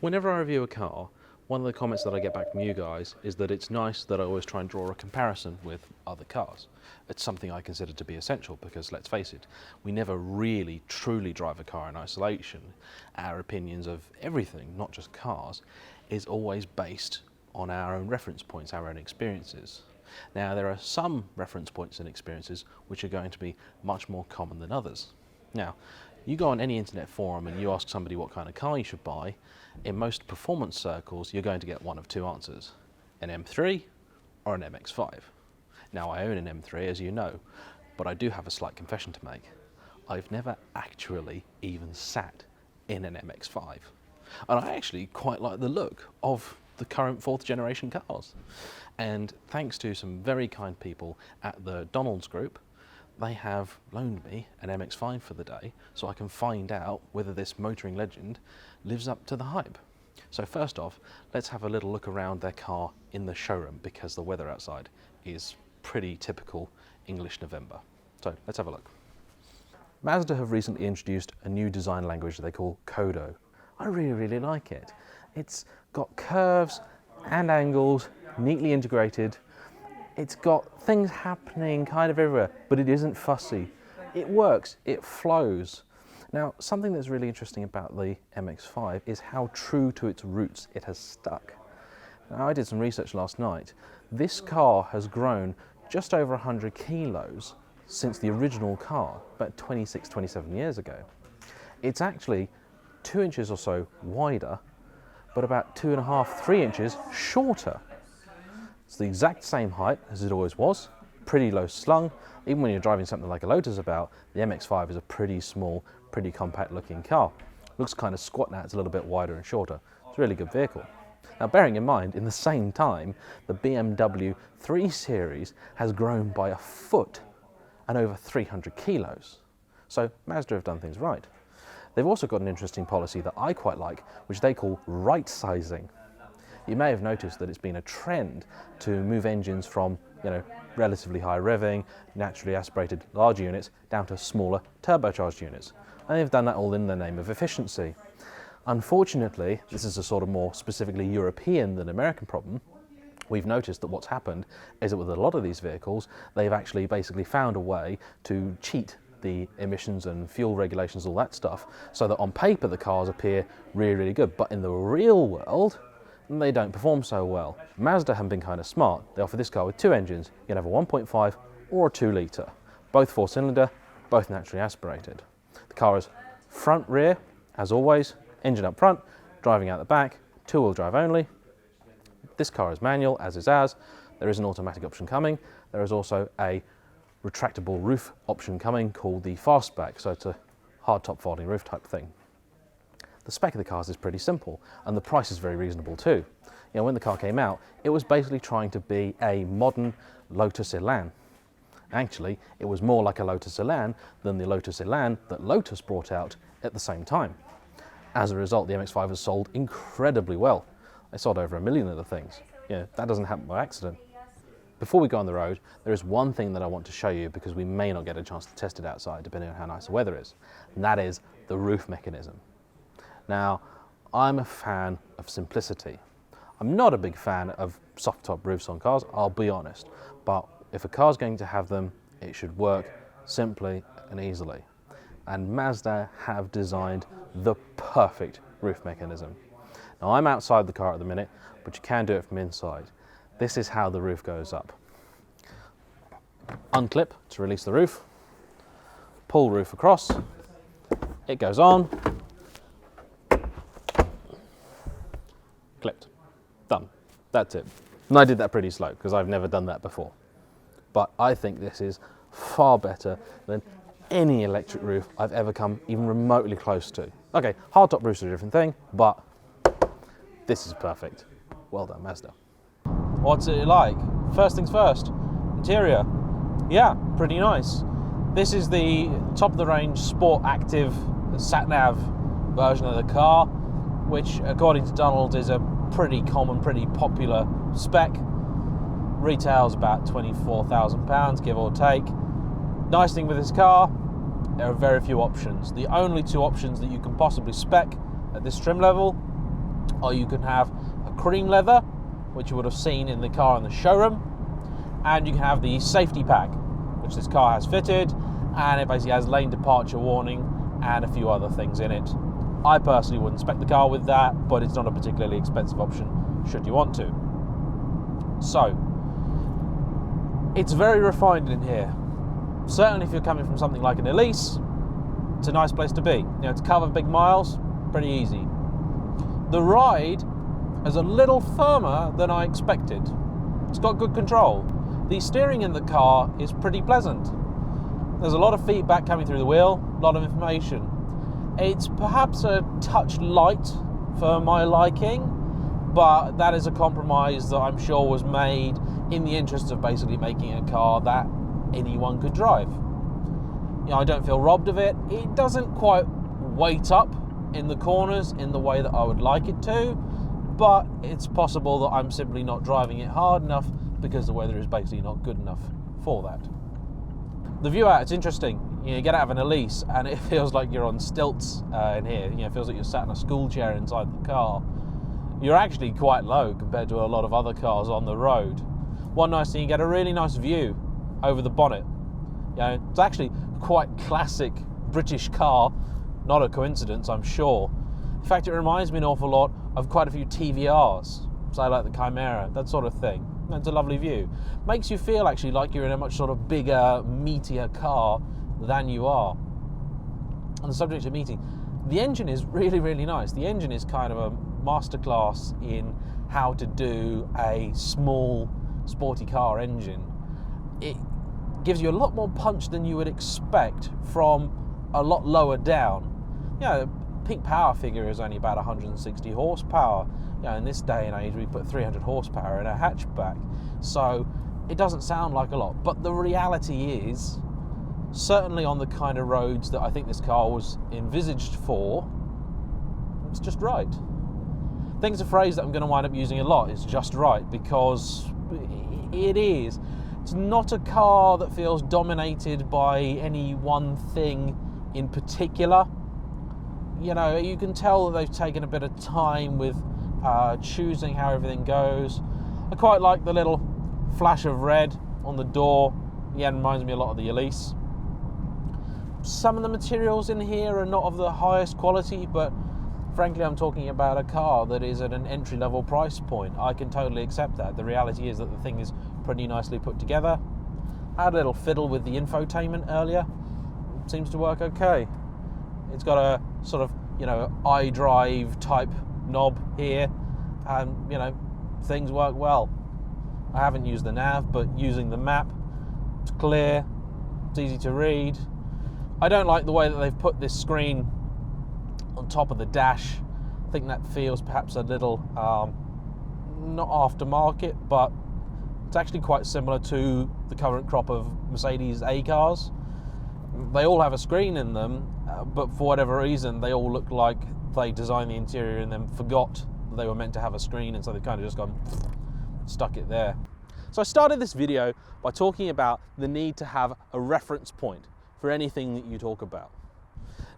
Whenever I review a car, one of the comments that I get back from you guys is that it's nice that I always try and draw a comparison with other cars. It's something I consider to be essential because, let's face it, we never really truly drive a car in isolation. Our opinions of everything, not just cars, is always based on our own reference points, our own experiences. Now, there are some reference points and experiences which are going to be much more common than others. Now, you go on any internet forum and you ask somebody what kind of car you should buy, in most performance circles you're going to get one of two answers: an M3 or an MX-5. Now, I own an M3, as you know, but I do have a slight confession to make. I've never actually even sat in an MX-5. And I actually quite like the look of the current fourth generation cars. And thanks to some very kind people at the Donald's group, they have loaned me an MX-5 for the day so I can find out whether this motoring legend lives up to the hype. So first off, let's have a little look around their car in the showroom because the weather outside is pretty typical English November. So let's have a look. Mazda have recently introduced a new design language they call Kodo. I really like it. It's got curves and angles neatly integrated. It's got things happening kind of everywhere, but it isn't fussy. It works, it flows. Now, something that's really interesting about the MX-5 is how true to its roots it has stuck. Now, I did some research last night. This car has grown just over 100 kilos since the original car, about 26, 27 years ago. It's actually 2 inches or so wider, but about 2.5, 3 inches shorter. It's the exact same height as it always was, pretty low slung. Even when you're driving something like a Lotus about, the MX-5 is a pretty small, pretty compact looking car. Looks kind of squat now, it's a little bit wider and shorter. It's a really good vehicle. Now, bearing in mind, in the same time, the BMW 3 Series has grown by a foot and over 300 kilos. So Mazda have done things right. They've also got an interesting policy that I quite like, which they call right-sizing. You may have noticed that it's been a trend to move engines from, relatively high revving, naturally aspirated large units down to smaller turbocharged units. And they've done that all in the name of efficiency. Unfortunately, this is a sort of more specifically European than American problem. We've noticed that what's happened is that with a lot of these vehicles, they've actually basically found a way to cheat the emissions and fuel regulations, all that stuff, so that on paper the cars appear really good, but in the real world, they don't perform so well. Mazda have been kind of smart. They offer this car with 2 engines. You can have a 1.5 or a 2 litre, both 4-cylinder, both naturally aspirated. The car is front rear, as always, engine up front, driving out the back, 2-wheel drive only. This car is manual, as is ours. There is an automatic option coming. There is also a retractable roof option coming called the Fastback, so it's a hard top folding roof type thing. The spec of the cars is pretty simple, and the price is very reasonable too. When the car came out, it was basically trying to be a modern Lotus Elan. Actually, it was more like a Lotus Elan than the Lotus Elan that Lotus brought out at the same time. As a result, the MX-5 has sold incredibly well. They sold over 1 million of the things. That doesn't happen by accident. Before we go on the road, there is one thing that I want to show you because we may not get a chance to test it outside depending on how nice the weather is, and that is the roof mechanism. Now, I'm a fan of simplicity. I'm not a big fan of soft top roofs on cars, I'll be honest, but if a car's going to have them, it should work simply and easily. And Mazda have designed the perfect roof mechanism. Now, I'm outside the car at the minute, but you can do it from inside. This is how the roof goes up. Unclip to release the roof, pull roof across, it goes on, clipped, done, that's it. And I did that pretty slow because I've never done that before. But I think this is far better than any electric roof I've ever come even remotely close to. Okay, hardtop roofs are a different thing, but this is perfect. Well done, Mazda. What's it like? First things first, interior. Yeah, pretty nice. This is the top of the range Sport Active sat-nav version of the car, which according to Donald is a pretty common, pretty popular spec. Retails about £24,000, give or take. Nice thing with this car, there are very few options. The only 2 options that you can possibly spec at this trim level Or you can have a cream leather, which you would have seen in the car in the showroom, and you can have the safety pack, which this car has fitted, and it basically has lane departure warning and a few other things in it. I personally wouldn't spec the car with that, but it's not a particularly expensive option should you want to. So, it's very refined in here. Certainly if you're coming from something like an Elise, it's a nice place to be. You know, to cover big miles, pretty easy. The ride is a little firmer than I expected. It's got good control. The steering in the car is pretty pleasant. There's a lot of feedback coming through the wheel, a lot of information. It's perhaps a touch light for my liking, but that is a compromise that I'm sure was made in the interest of basically making a car that anyone could drive. You know, I don't feel robbed of it. It doesn't quite weight up in the corners in the way that I would like it to, but it's possible that I'm simply not driving it hard enough because the weather is basically not good enough for that. The view out, it's interesting. You know, you get out of an Elise and it feels like you're on stilts in here. You know, it feels like you're sat in a school chair inside the car. You're actually quite low compared to a lot of other cars on the road. One nice thing, you get a really nice view over the bonnet. You know, it's actually quite classic British car, not a coincidence, I'm sure. In fact, it reminds me an awful lot of quite a few TVRs, so like the Chimera, that sort of thing. It's a lovely view. Makes you feel actually like you're in a much sort of bigger, meatier car than you are. On the subject of meaty, the engine is really, really nice. The engine is kind of a masterclass in how to do a small, sporty car engine. It gives you a lot more punch than you would expect from a lot lower down. You know, peak power figure is only about 160 horsepower. You know, in this day and age, we put 300 horsepower in a hatchback, so it doesn't sound like a lot. But the reality is, certainly on the kind of roads that I think this car was envisaged for, it's just right. I think it's a phrase that I'm going to wind up using a lot. It's just right, because it is. It's not a car that feels dominated by any one thing in particular. You know, you can tell that they've taken a bit of time with choosing how everything goes. I quite like the little flash of red on the door. Again, reminds me a lot of the Elise. Some of the materials in here are not of the highest quality, but frankly, I'm talking about a car that is at an entry-level price point. I can totally accept that. The reality is that the thing is pretty nicely put together. I had a little fiddle with the infotainment earlier. It seems to work okay. It's got a sort of, you know, iDrive type knob here, and, you know, things work well. I haven't used the nav, but using the map, it's clear, it's easy to read. I don't like the way that they've put this screen on top of the dash. I think that feels perhaps a little not aftermarket, but it's actually quite similar to the current crop of Mercedes A cars. They all have a screen in them, but for whatever reason they all look like they designed the interior and then forgot that they were meant to have a screen, and so they've kind of just gone stuck it there. So I started this video by talking about the need to have a reference point for anything that you talk about.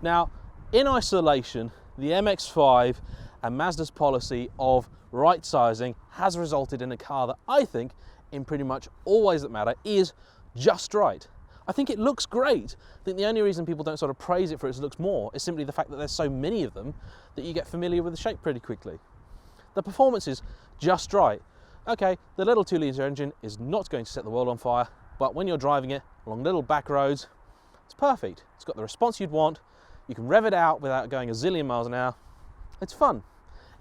Now, in isolation, the MX-5 and Mazda's policy of right sizing has resulted in a car that I think, in pretty much all ways that matter, is just right. I think it looks great. I think the only reason people don't sort of praise it for its looks more is simply the fact that there's so many of them that you get familiar with the shape pretty quickly. The performance is just right. Okay, the little 2-litre engine is not going to set the world on fire, but when you're driving it along little back roads, it's perfect. It's got the response you'd want. You can rev it out without going a zillion miles an hour. It's fun.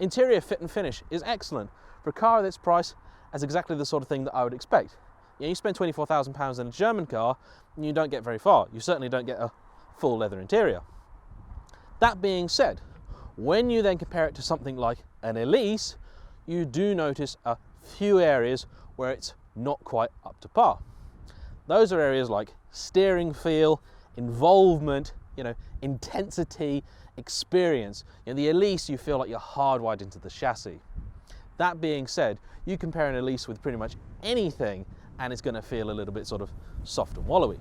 Interior fit and finish is excellent. For a car at this price, that's exactly the sort of thing that I would expect. You know, you spend £24,000 in a German car and you don't get very far. You certainly don't get a full leather interior. That being said, when you then compare it to something like an Elise, you do notice a few areas where it's not quite up to par. Those are areas like steering feel, involvement, you know, intensity, experience. In the Elise, you feel like you're hardwired into the chassis. That being said, you compare an Elise with pretty much anything and it's going to feel a little bit sort of soft and wallowy.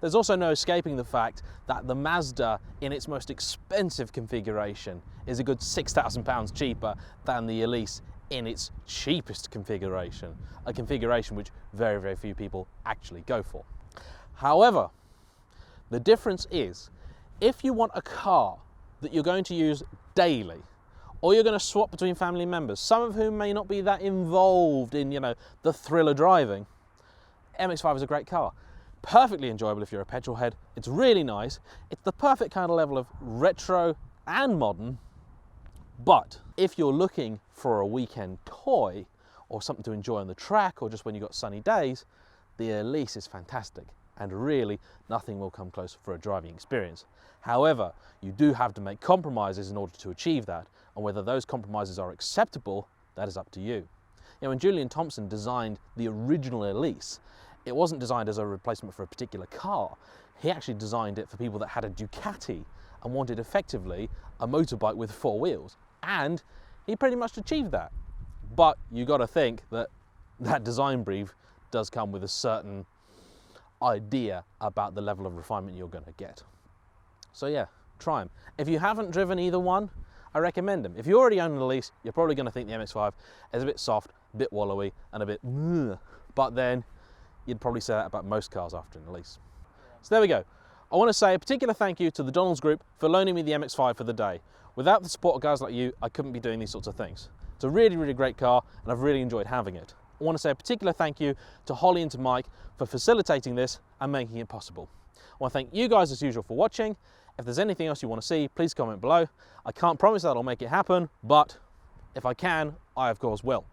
There's also no escaping the fact that the Mazda in its most expensive configuration is a good £6,000 cheaper than the Elise in its cheapest configuration, a configuration which very, very few people actually go for. However, the difference is, if you want a car that you're going to use daily, or you're going to swap between family members, some of whom may not be that involved in, the thrill of driving, MX-5 is a great car. Perfectly enjoyable if you're a petrol head. It's really nice. It's the perfect kind of level of retro and modern. But if you're looking for a weekend toy or something to enjoy on the track or just when you've got sunny days, the Elise is fantastic, and really nothing will come close for a driving experience. However, you do have to make compromises in order to achieve that, and whether those compromises are acceptable, that is up to you. When Julian Thompson designed the original Elise, it wasn't designed as a replacement for a particular car. He actually designed it for people that had a Ducati and wanted effectively a motorbike with 4 wheels. And he pretty much achieved that. But you got to think that that design brief does come with a certain idea about the level of refinement you're going to get. So yeah, try them. If you haven't driven either one, I recommend them. If you already own an Elise, you're probably going to think the MX-5 is a bit soft, a bit wallowy, and a bit but then you'd probably say that about most cars after an Elise. So there we go. I want to say a particular thank you to the Donalds Group for loaning me the MX-5 for the day. Without the support of guys like you, I couldn't be doing these sorts of things. It's a really, really great car, and I've really enjoyed having it. I want to say a particular thank you to Holly and to Mike for facilitating this and making it possible. I want to thank you guys as usual for watching. If there's anything else you want to see, please comment below. I can't promise that I'll make it happen, but if I can, I of course will.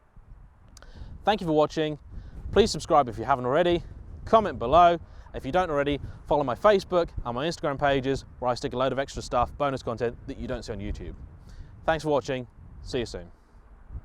Thank you for watching. Please subscribe if you haven't already. Comment below. If you don't already, follow my Facebook and my Instagram pages, where I stick a load of extra stuff, bonus content that you don't see on YouTube. Thanks for watching. See you soon.